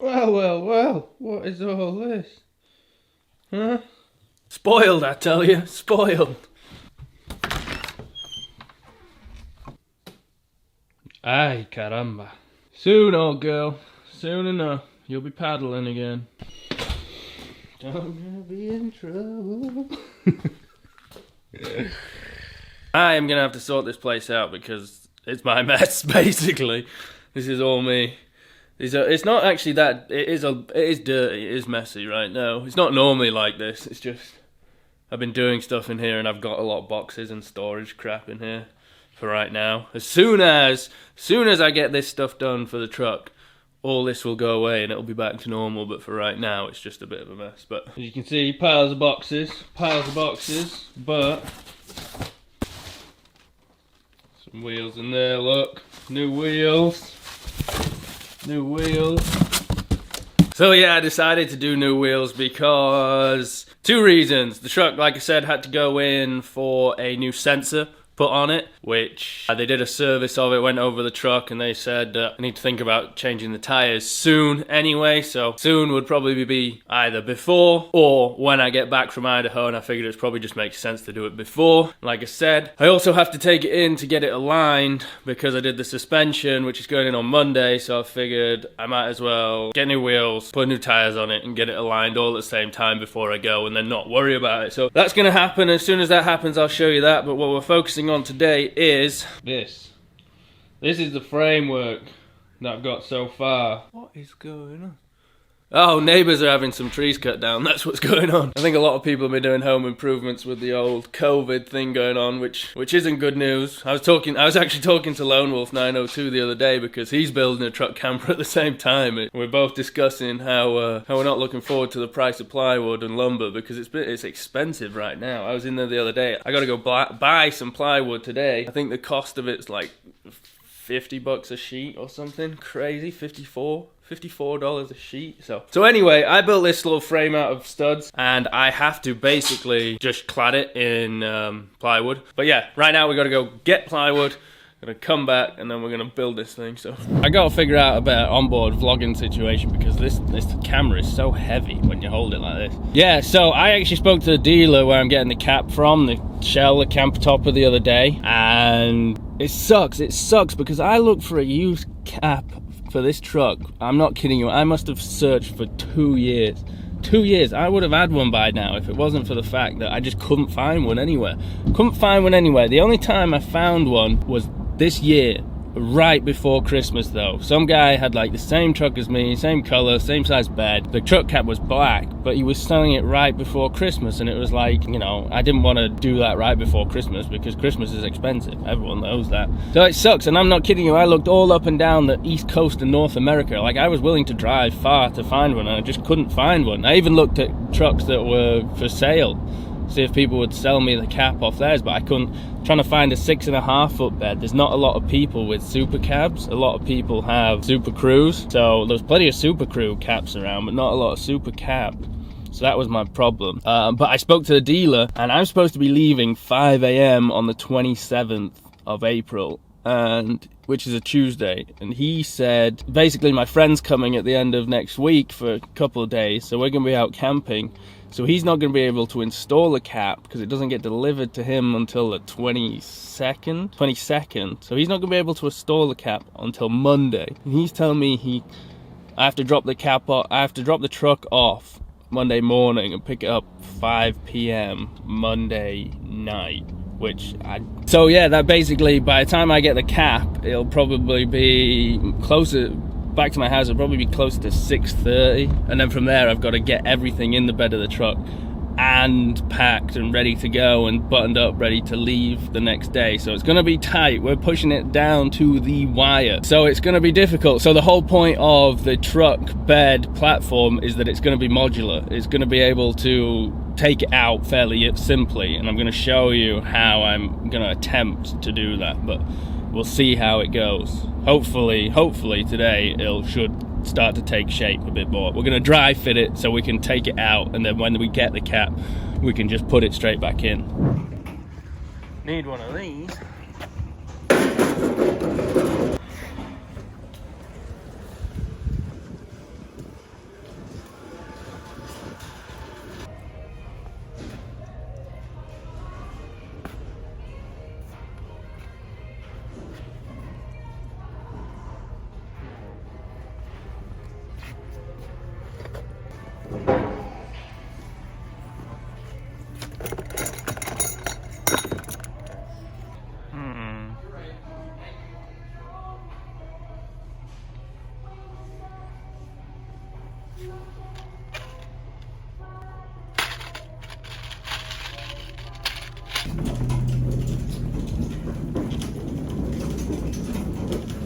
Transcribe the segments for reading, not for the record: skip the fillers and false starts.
Well, what is all this? Huh? Spoiled, I tell you, spoiled. Ay, caramba. Soon, old girl, soon enough, you'll be paddling again. I'm gonna be in trouble. I am gonna have to sort this place out because it's my mess, basically. This is all me. It's not actually that. It is dirty. It is messy right now. It's not normally like this. It's just I've been doing stuff in here, and I've got a lot of boxes and storage crap in here for right now. As soon as I get this stuff done for the truck, all this will go away and it'll be back to normal. But for right now, it's just a bit of a mess. But as you can see, piles of boxes, but some wheels in there. Look, new wheels. So yeah, I decided to do new wheels because two reasons. The truck, like I said, had to go in for a new sensor put on it, which they did a service of it, went over the truck, and they said I need to think about changing the tires soon anyway. So soon would probably be either before or when I get back from Idaho, and I figured it probably just makes sense to do it before. Like I said, I also have to take it in to get it aligned because I did the suspension, which is going in on Monday, so I figured I might as well get new wheels, put new tires on it, and get it aligned all at the same time before I go, and then not worry about it. So that's going to happen. As soon as that happens, I'll show you that. But what we're focusing on today is this. This is the framework that I've got so far. What is going on? Oh, neighbours are having some trees cut down. That's what's going on. I think a lot of people have been doing home improvements with the old COVID thing going on, which isn't good news. I was actually talking to Lone Wolf 902 the other day because he's building a truck camper at the same time. We're both discussing how we're not looking forward to the price of plywood and lumber because it's expensive right now. I was in there the other day. I got to go buy some plywood today. I think the cost of it's like $50 a sheet or something crazy. $54 a sheet. So anyway, I built this little frame out of studs, and I have to basically just clad it in plywood. But yeah, right now we got to go get plywood. Gonna come back and then we're gonna build this thing. So I gotta figure out a better onboard vlogging situation because this camera is so heavy when you hold it like this. Yeah, so I actually spoke to the dealer where I'm getting the cap from, the camper topper, the other day, and it sucks because I looked for a used cap for this truck. I'm not kidding you, I must have searched for 2 years. 2 years. I would have had one by now if it wasn't for the fact that I just couldn't find one anywhere. The only time I found one was this year, right before Christmas though. Some guy had like the same truck as me, same color, same size bed. The truck cap was black, but he was selling it right before Christmas, and it was like, you know, I didn't want to do that right before Christmas because Christmas is expensive. Everyone knows that. So it sucks, and I'm not kidding you. I looked all up and down the East Coast of North America. Like, I was willing to drive far to find one, and I just couldn't find one. I even looked at trucks that were for sale, see if people would sell me the cap off theirs, but I couldn't. Trying to find a 6.5 foot bed. There's not a lot of people with super cabs. A lot of people have super crews, so there's plenty of super crew caps around, but not a lot of super cab. So that was my problem. But I spoke to the dealer, and I'm supposed to be leaving 5 a.m. on the 27th of April, and which is a Tuesday, and he said basically my friend's coming at the end of next week for a couple of days, so we're gonna be out camping. So he's not going to be able to install the cap because it doesn't get delivered to him until the 22nd. So he's not going to be able to install the cap until Monday. And he's telling me I have to drop the cap off. I have to drop the truck off Monday morning and pick it up 5 p.m. Monday night. So yeah, that basically by the time I get the cap, it'll probably be closer. Back to my house, it'll probably be close to 6:30, and then from there I've got to get everything in the bed of the truck and packed and ready to go and buttoned up, ready to leave the next day. So it's going to be tight. We're pushing it down to the wire, so it's going to be difficult. So the whole point of the truck bed platform is that it's going to be modular. It's going to be able to take it out fairly simply, and I'm going to show you how I'm going to attempt to do that, but we'll see how it goes. Hopefully today it should start to take shape a bit more. We're going to dry fit it so we can take it out, and then when we get the cap we can just put it straight back in. Need one of these.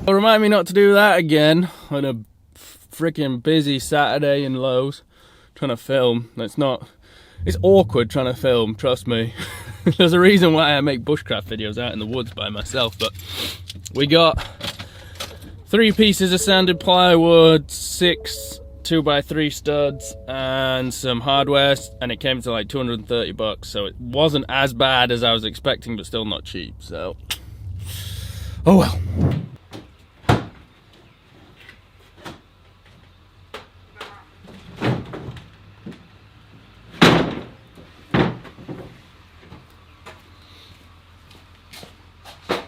Well, remind me not to do that again on a freaking busy Saturday in Lowe's trying to film. It's awkward trying to film, trust me. There's a reason why I make bushcraft videos out in the woods by myself, but we got 3 pieces of sanded plywood, 6 2x3 studs, and some hardware, and it came to like 230 bucks, so it wasn't as bad as I was expecting, but still not cheap, so oh well.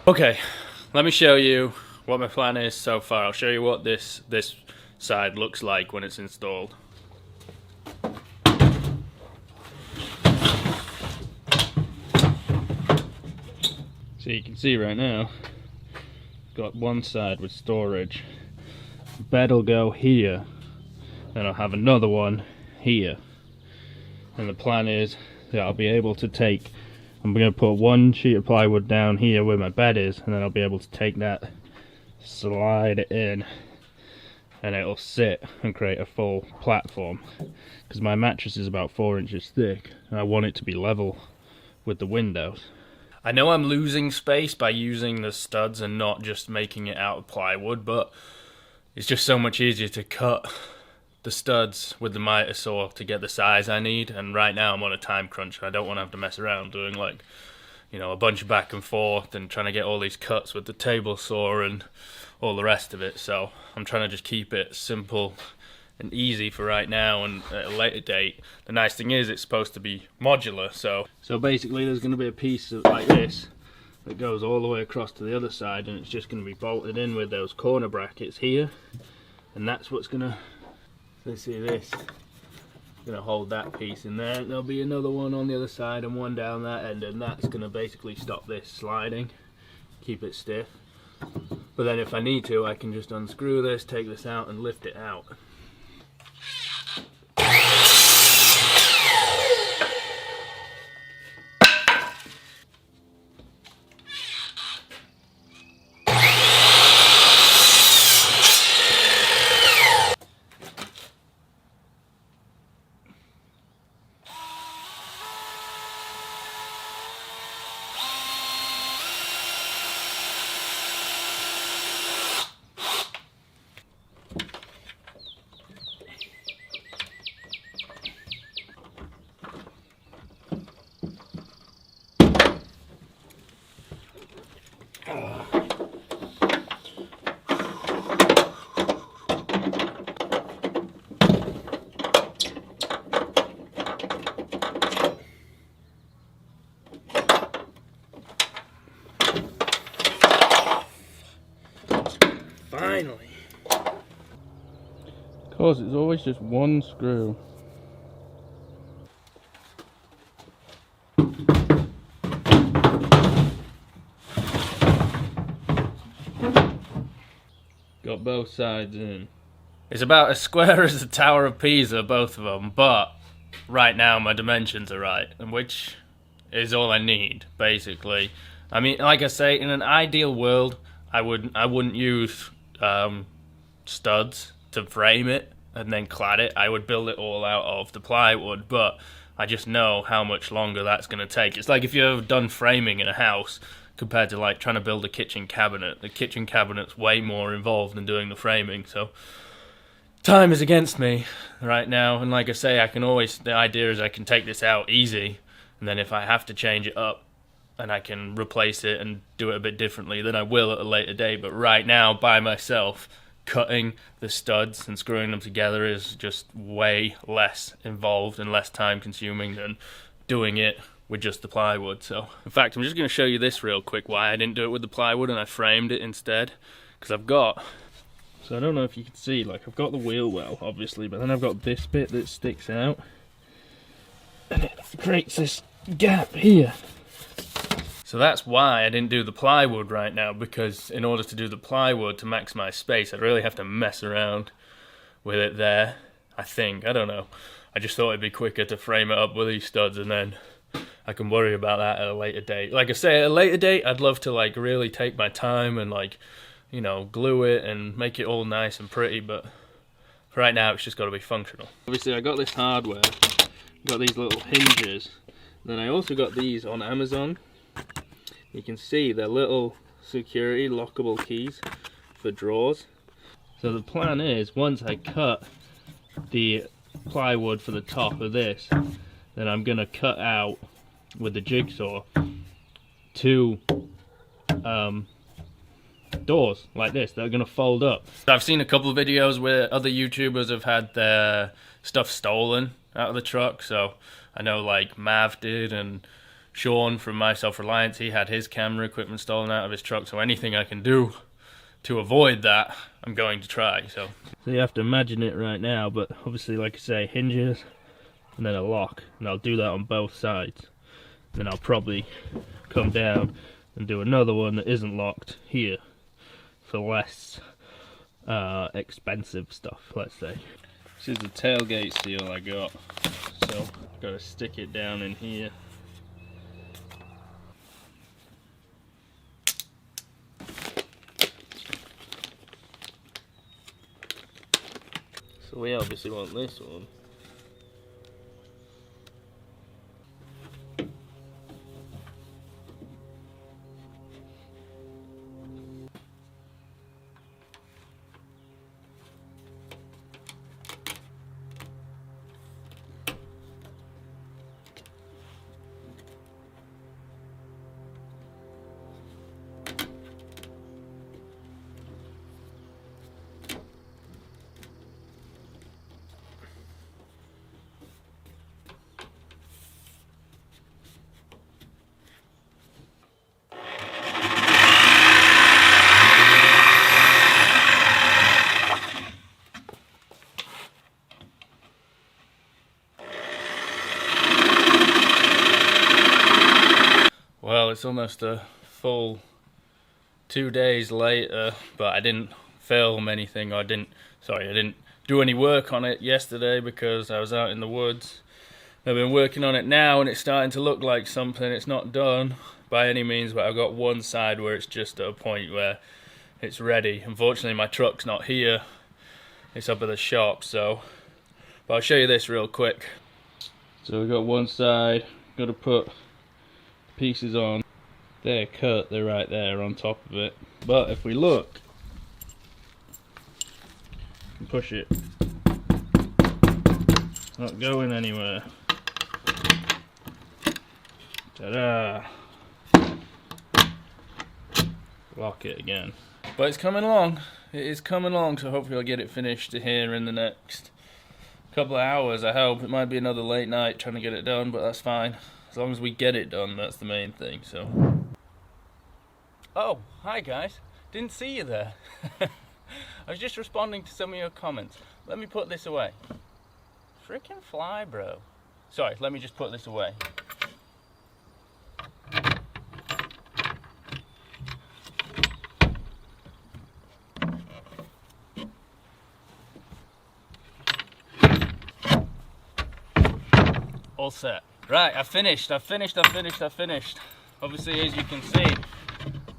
Okay, let me show you what my plan is so far. I'll show you what this side looks like when it's installed. So you can see right now, got one side with storage. Bed will go here, then I'll have another one here. And the plan is that I'll be able to take, I'm going to put one sheet of plywood down here where my bed is, and then I'll be able to take that, slide it in, and it'll sit and create a full platform. Because my mattress is about 4 inches thick, and I want it to be level with the windows. I know I'm losing space by using the studs and not just making it out of plywood, but it's just so much easier to cut the studs with the miter saw to get the size I need, and right now I'm on a time crunch. I don't want to have to mess around doing, like, you know, a bunch of back and forth and trying to get all these cuts with the table saw and all the rest of it. So I'm trying to just keep it simple and easy for right now, and at a later date. The nice thing is it's supposed to be modular, so basically there's going to be a piece of like this that goes all the way across to the other side, and it's just going to be bolted in with those corner brackets here, and that's what's going to, let's see, this going to hold that piece in there. There'll be another one on the other side and one down that end, and that's going to basically stop this sliding, keep it stiff. But then if I need to, I can just unscrew this, take this out and lift it out. finally. Of course, it's always just one screw. Got both sides in. It's about as square as the Tower of Pisa, both of them, but right now my dimensions are right, and which is all I need, basically. I mean, like I say, in an ideal world, I wouldn't use studs to frame it and then clad it. I would build it all out of the plywood, but I just know how much longer that's going to take. It's like if you've ever done framing in a house compared to like trying to build a kitchen cabinet. The kitchen cabinet's way more involved than doing the framing, so time is against me right now. And like I say, the idea is I can take this out easy, and then if I have to change it up and I can replace it and do it a bit differently, then I will at a later date. But right now, by myself, cutting the studs and screwing them together is just way less involved and less time consuming than doing it with just the plywood. So in fact, I'm just going to show you this real quick, why I didn't do it with the plywood and I framed it instead. Because so I don't know if you can see, like I've got the wheel well, obviously, but then I've got this bit that sticks out, and it creates this gap here. So that's why I didn't do the plywood right now, because in order to do the plywood to maximize space, I'd really have to mess around with it there. I think, I don't know. I just thought it'd be quicker to frame it up with these studs, and then I can worry about that at a later date. Like I say, at a later date, I'd love to like really take my time and like, you know, glue it and make it all nice and pretty, but for right now it's just got to be functional. Obviously I got this hardware, got these little hinges, then I also got these on Amazon. You can see they're little security lockable keys for drawers. So the plan is, once I cut the plywood for the top of this, then I'm going to cut out with the jigsaw 2 doors like this that are going to fold up. I've seen a couple of videos where other YouTubers have had their stuff stolen out of the truck, so I know like Mav did, and Sean from My Self-Reliance, he had his camera equipment stolen out of his truck, so anything I can do to avoid that, I'm going to try. So you have to imagine it right now, but obviously, like I say, hinges and then a lock, and I'll do that on both sides. Then I'll probably come down and do another one that isn't locked here for less expensive stuff, let's say. This is the tailgate seal I got, so I've got to stick it down in here. So we obviously want this one. Well, it's almost a full 2 days later, but I didn't film anything, or I didn't do any work on it yesterday because I was out in the woods. I've been working on it now, and it's starting to look like something. It's not done by any means, but I've got one side where it's just at a point where it's ready. Unfortunately, my truck's not here. It's up at the shop, so... But I'll show you this real quick. So we've got one side, got to put pieces on. They're cut, they're right there on top of it. But if we look, and push it, not going anywhere. Ta-da! Lock it again. But it's coming along. It is coming along, so hopefully I'll get it finished here in the next couple of hours, I hope. It might be another late night trying to get it done, but that's fine. As long as we get it done, that's the main thing, so. Oh, hi guys. Didn't see you there. I was just responding to some of your comments. Let me put this away. Frickin' fly, bro. Sorry, let me just put this away. All set. Right, I've finished. Obviously, as you can see,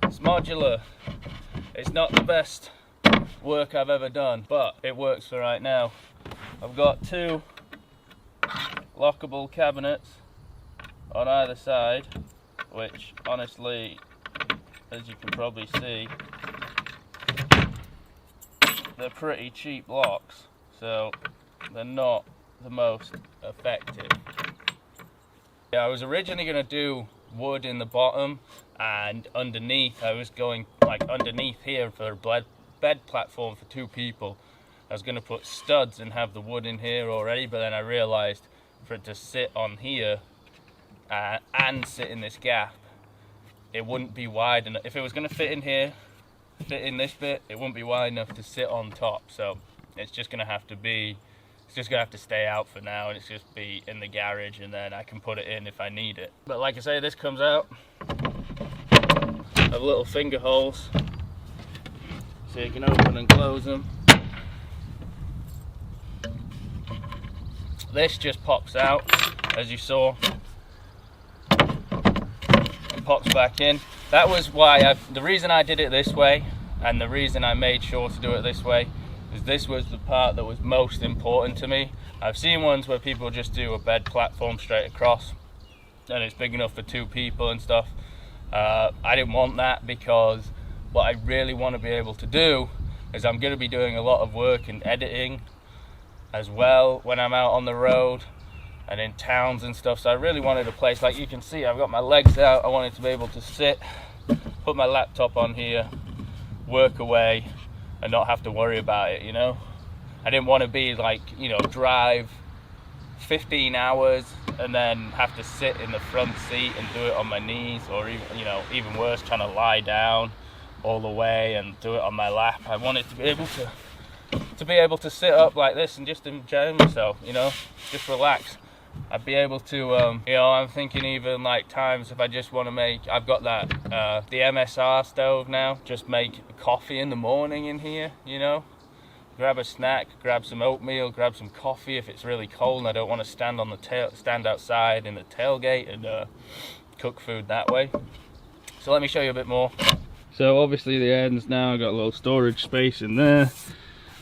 it's modular. It's not the best work I've ever done, but it works for right now. I've got 2 lockable cabinets on either side, which honestly, as you can probably see, they're pretty cheap locks, so they're not the most effective. Yeah, I was originally going to do wood in the bottom, and underneath I was going like underneath here for a bed platform for 2 people. I was going to put studs and have the wood in here already, but then I realized for it to sit on here and sit in this gap, it wouldn't be wide enough. If it was going to fit in here, fit in this bit, it wouldn't be wide enough to sit on top, so it's just going to have to stay out for now, and it's just be in the garage, and then I can put it in if I need it. But like I say, this comes out of little finger holes, so you can open and close them. this just pops out, as you saw. It pops back in. That was why the reason I did it this way, and the reason I made sure to do it this way, is this was the part that was most important to me. I've seen ones where people just do a bed platform straight across, and it's big enough for 2 people and stuff. I didn't want that, because what I really want to be able to do is I'm going to be doing a lot of work and editing as well when I'm out on the road and in towns and stuff. So I really wanted a place, like you can see, I've got my legs out. I wanted to be able to sit, put my laptop on here, work away, and not have to worry about it, you know. I didn't want to be like, you know, drive 15 hours and then have to sit in the front seat and do it on my knees, or even, you know, even worse, trying to lie down all the way and do it on my lap. I wanted to be able to sit up like this and just enjoy myself, you know, just relax. I'd be able to, you know, I'm thinking even like times if I just want to make, I've got that, the MSR stove now, just make coffee in the morning in here, you know. Grab a snack, grab some oatmeal, grab some coffee if it's really cold and I don't want to stand outside in the tailgate and cook food that way. So let me show you a bit more. So obviously the ends now, I've got a little storage space in there.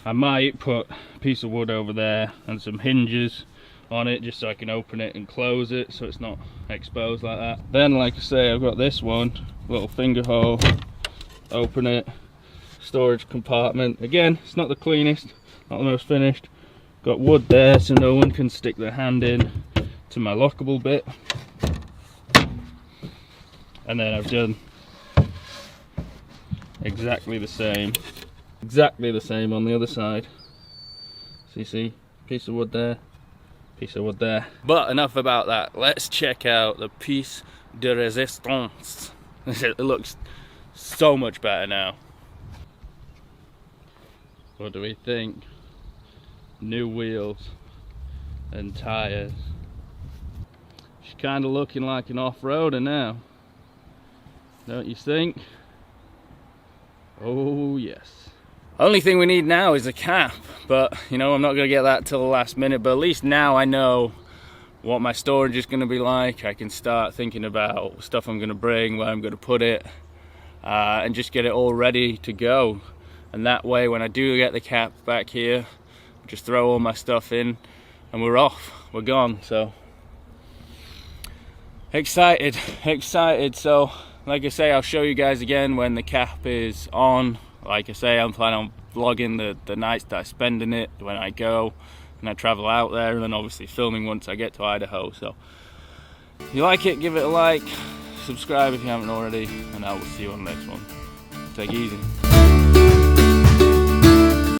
I might put a piece of wood over there and some hinges on it just so I can open it and close it so it's not exposed like that. Then, like I say, I've got this one, little finger hole, open it, storage compartment. Again, it's not the cleanest, not the most finished. Got wood there so no one can stick their hand in to my lockable bit. And then I've done exactly the same on the other side. So you see, piece of wood there, piece of wood there. But enough about that. Let's check out the piece de resistance. It looks so much better now. What do we think? New wheels and tires. She's kind of looking like an off-roader now, don't you think? Oh yes. Only thing we need now is a cap, but you know, I'm not gonna get that till the last minute. But at least now I know what my storage is gonna be like. I can start thinking about stuff I'm gonna bring, where I'm gonna put it, and just get it all ready to go. And that way, when I do get the cap back here, just throw all my stuff in and we're off, we're gone. So excited. So like I say, I'll show you guys again when the cap is on. Like I say, I'm planning on vlogging the nights that I spend in it when I go and I travel out there, and then obviously filming once I get to Idaho. So if you like it, give it a like, subscribe if you haven't already, and I will see you on the next one. Take it easy.